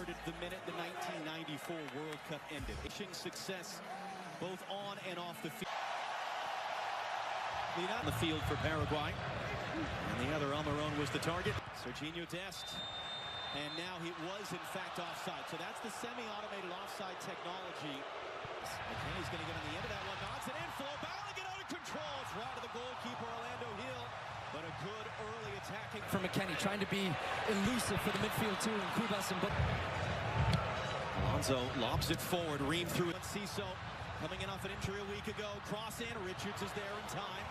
started the minute the 1994 World Cup ended. Success both on and off the field. Lead out in the field for Paraguay. And the other Almiron was the target. Serginho Dest. And now he was, in fact, offside. So that's the semi-automated offside technology. McKennie's going to get on the end of that one. Knocks it in. Flo Balogun out of control. It's right to the goalkeeper, Orlando Hill. But a good early attacking. For McKennie, trying to be elusive for the midfield, too. And Kubas and Alonso lobs it forward. Ream through it. Ciso coming in off an injury a week ago. Cross in. Richards is there in time.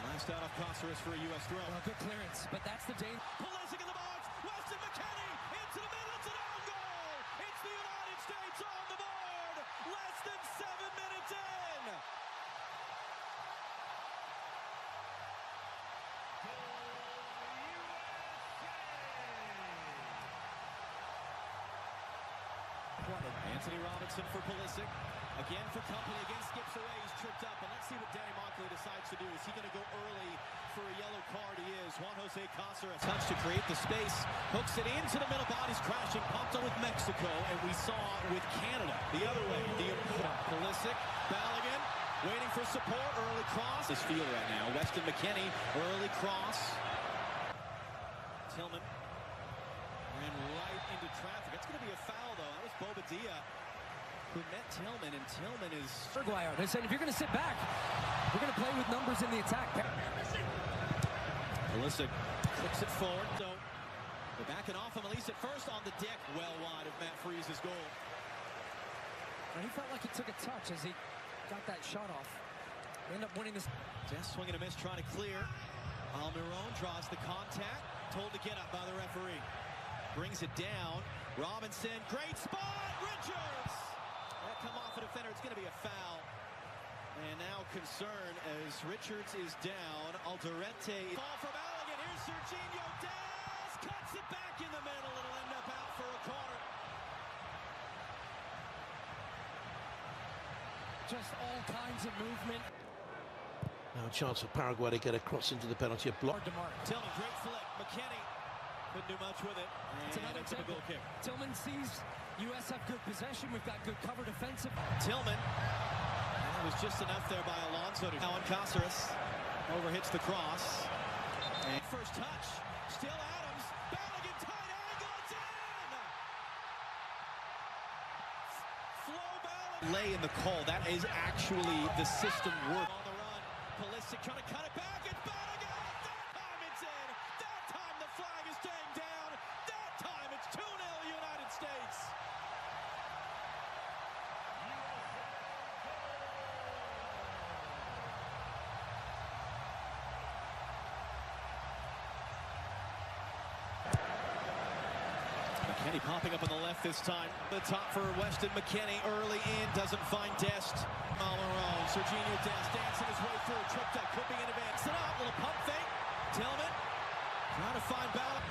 Last out of Cáceres for a U.S. throw. Well, good clearance, but that's the danger. Pulisic in the box. Weston McKennie into the middle. It's an own goal. It's the United States on the board. Less than 7 minutes in. Anthony Robinson for Pulisic. Again for company. Again skips away. He's tripped up. And let's see what Danny Mockley decides to do. Is he going to go early for a yellow card? He is. Juan Jose Cáceres. Touch to create the space. Hooks it into the middle. Bodies crashing. Pumped on with Mexico. And we saw with Canada the other way. Pulisic. Balogun waiting for support. Early cross. This field right now. Weston McKennie. Early cross. Tillman. Ran right into traffic. It's going to be a foul, though. That was Bobadilla who met Tillman, and Tillman is... Uruguay are. They're saying, if you're going to sit back, we're going to play with numbers in the attack. Pulisic flips it forward. So they're backing off him, at least at first on the deck. Well wide of Matt Freese's goal. And he felt like he took a touch as he got that shot off. They end up winning this. Just swing and a miss, trying to clear. Almiron draws the contact. Told to get up by the referee. Brings it down. Robinson, great spot. Richards. That come off a defender. It's going to be a foul. And now concern as Richards is down. Alderete. Ball from Balogun. Here's Serginho Dest. Cuts it back in the middle. It'll end up out for a corner. Just all kinds of movement. Now a chance for Paraguay to get across into the penalty block. Tillman, great flick. McKennie couldn't do much with it. It's another goal kick. Tillman sees U.S. have good possession. We've got good cover defensive. Tillman. It was just enough there by Alonso. Now on Cáceres. Overhits the cross. And first touch. Still Adams. Balogun tight angle. It's in! Flo Balogun. Lay in the call. That is actually the system work. On the run. Pulisic trying to cut it back. It's Balogun. That time it's in. That time the flag is staying down. That time it's 2-0 United States. McKennie popping up on the left this time. The top for Weston McKennie early in, doesn't find Dest. Almiron, Serginho Dest dancing his way through, tripped up, could be in advance. It out, little pump fake. Tillman trying to find Balogun.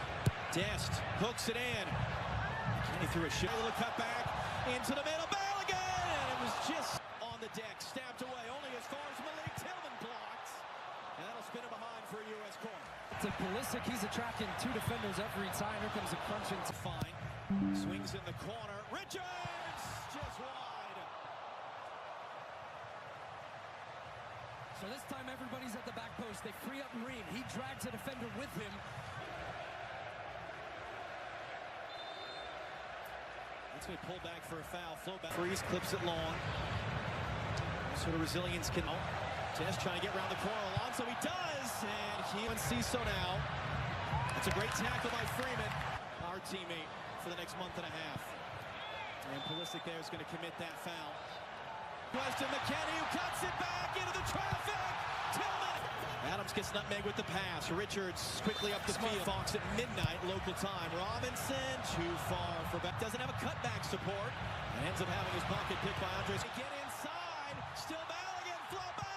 Dest hooks it in. McKennie threw a shot, a little cut back into the middle. Balogun, and it was just on the deck, stabbed away, only as far as Malik Tillman blocked. And that'll spin it behind for a U.S. corner. To Pulisic, he's attracting two defenders every time. Here comes a crunch into fine. Swings in the corner. Richards just wide. So this time everybody's at the back post. They free up Ream. He drags a defender with him. That's going to pull back for a foul. Flow back. Freeze clips it long. What sort of resilience can... Dest trying to get around the corner. Alonso, he does. And he and Ciso now. That's a great tackle by Freeman, our teammate, for the next month and a half. And Pulisic there is going to commit that foul. Weston McKennie, who cuts it back into the traffic. Tillman. Adams gets nutmeg with the pass. Richards quickly up the field. Fox at midnight local time. Robinson too far for back. Doesn't have a cutback support. And ends up having his pocket picked by Andres. Get inside. Still Balogun. Flo Balogun.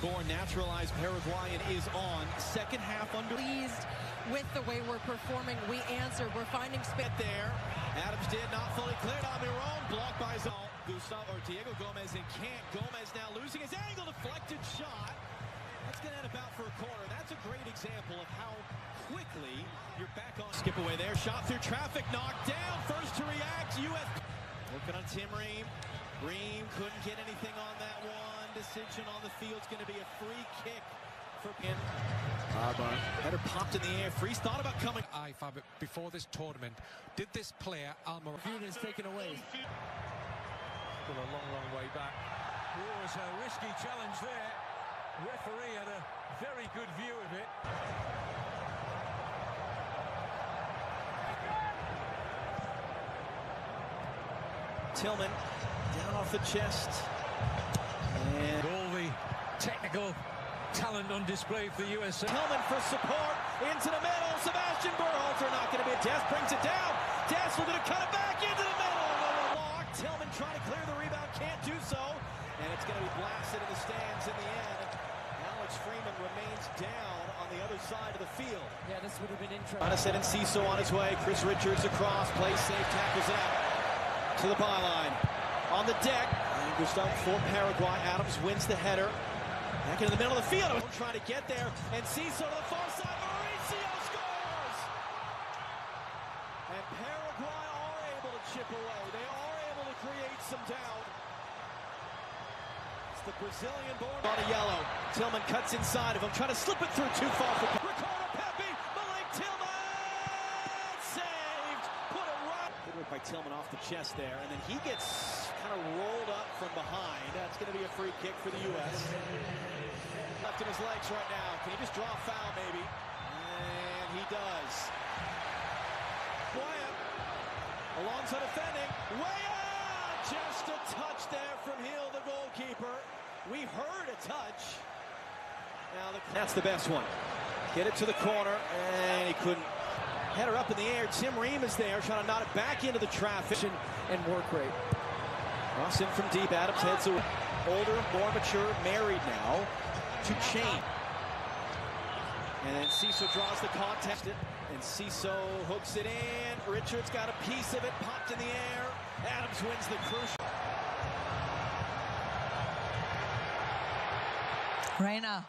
Born naturalized Paraguayan is on. Second half under. Pleased with the way we're performing. We answer. We're finding space there Adams did not fully cleared on Miron, blocked by Gustavo or Diego Gomez and can't. Gomez now losing his angle, deflected shot. That's going to end about for a corner. That's a great example of how quickly you're back on. Skip away there, shot through traffic, knocked down. First to react, U.S. Working on Tim Ream. Ream couldn't get anything on that one. Decision on the field's going to be a free kick for him. Header popped in the air. Freeze thought about coming. I found it before this tournament. Did this player, Almiron, is taken away. Still a long, long way back. It was a risky challenge there. Referee had a very good view of it. Tillman down off the chest. And all the technical talent on display for the USA. Tillman for support into the middle. Sebastian Berhalter not going to be. Des brings it down. Des will going to cut it back into the middle. No block. Tillman trying to clear the rebound, can't do so. And it's going to be blasted in the stands in the end. Alex Freeman remains down on the other side of the field. Yeah, this would have been interesting. Trying to send in Ciso on his way. Chris Richards across. Plays safe, tackles it out to the byline. On the deck, and Gustavo for Paraguay. Adams wins the header. Back into the middle of the field. Trying to get there, and Ciso to the far side. Mauricio scores! And Paraguay are able to chip away. They are able to create some doubt. It's the Brazilian-born on a yellow. Tillman cuts inside of him, trying to slip it through too far for Ricardo Pepi. Malik Tillman saved. Put it right. Good work by Tillman off the chest there, and then he gets kind of rolled up from behind. That's going to be a free kick for the U.S. Left in his legs right now. Can he just draw a foul, maybe? And he does. Wyatt, alongside defending. Wyatt! Just a touch there from Hill, the goalkeeper. We heard a touch. Now that's the best one. Get it to the corner, and he couldn't. Header up in the air. Tim Ream is there, trying to knot it back into the traffic. And work rate. Cross in from deep. Adams heads away. Older, more mature, married now to Chain. And then Ciso draws the contest. And Ciso hooks it in. Richards got a piece of it, popped in the air. Adams wins the crucial. Reyna.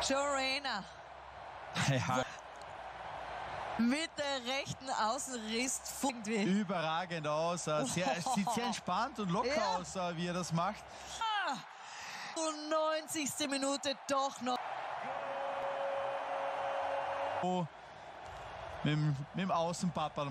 Joe Reyna. Ja. Mit der rechten Außenriss irgendwie. Überragend aus. Sieht sehr entspannt und locker aus, wie er das macht. 90. Minute doch noch. Mit dem Außenpapa.